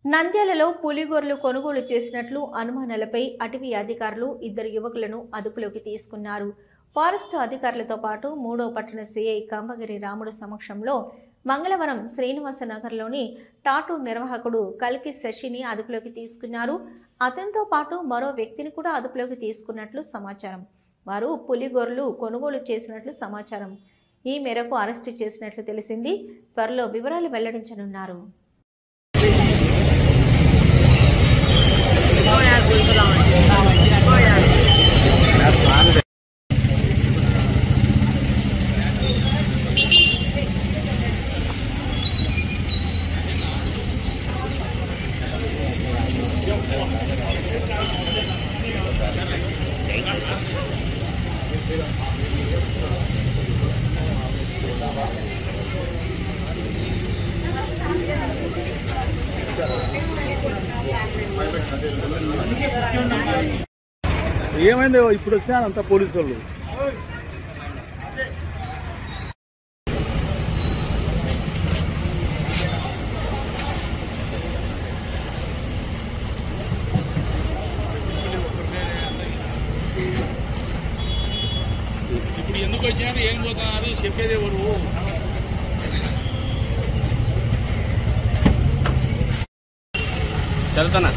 నంద్యాలలో పులిగొర్రెలు కొనుగోలు చేసినట్లు అనుమానాలపై అటవీ అధికారులు ఇద్దరు యువకులను అదుపులోకి తీసుకున్నారు. ఫారెస్ట్ అధికారులతో పాటు 3వ పట్టణ సిఐ కంబగిరి రాముడు సమక్షంలో మంగళవారం శ్రీనివాసనగర్లోని టాటూ నిర్వాహకుడు కల్కి శశిని అదుపులోకి తీసుకున్నారు. అతనితో పాటు మరో వ్యక్తిని కూడా అదుపులోకి తీసుకున్నట్లు సమాచారం. వారు పులిగొర్రెలు కొనుగోలు చేసినట్లు సమాచారం. ఈ మేరకు అరెస్టు చేసినట్లు తెలిసింది. త్వరలో వివరాలు వెల్లడించనున్నారు. ఏమైంది ఇప్పుడు వచ్చానంతా పోలీసు వాళ్ళు ఇప్పుడు ఎందుకు వచ్చారు ఏం పోతున్నారు చెప్పేది ఎవరు చదువుతానా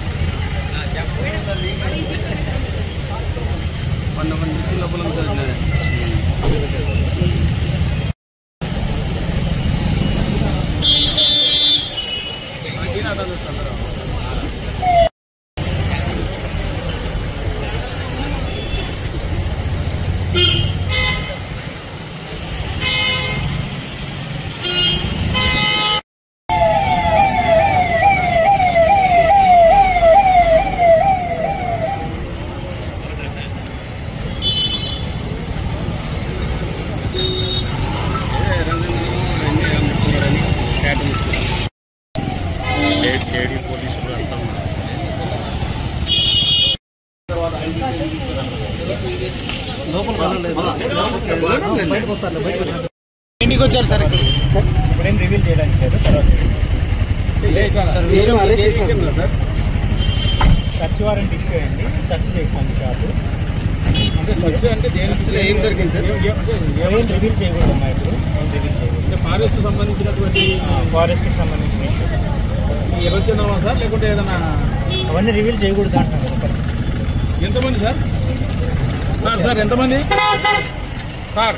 కొన్ని లోపల లేడీ పోలీసులు అంతా ఎన్నికి వచ్చారు సార్? ఇప్పుడేం రివీల్ చేయడానికి లేదు. సర్చ్ వారెంట్ ఇష్యూ అయింది. సర్చ్ చేసినాను షాపు. అంటే సర్చ్ అంటే ఏం జరిగింది ఏం రివీల్ చేయకూడదమ్మా. ఇప్పుడు ఏం రివీల్ చేయకూడదు. ఫారెస్ట్ సంబంధించినటువంటి ఫారెస్ట్కి సంబంధించిన ఇష్యూస్ ఎవరు చెందామా సార్ లేకుంటే ఏదైనా అవన్నీ రివీల్ చేయకూడదు అంటున్నాను కదా. ఎంతమంది సార్? సార్ ఎంతమంది సార్?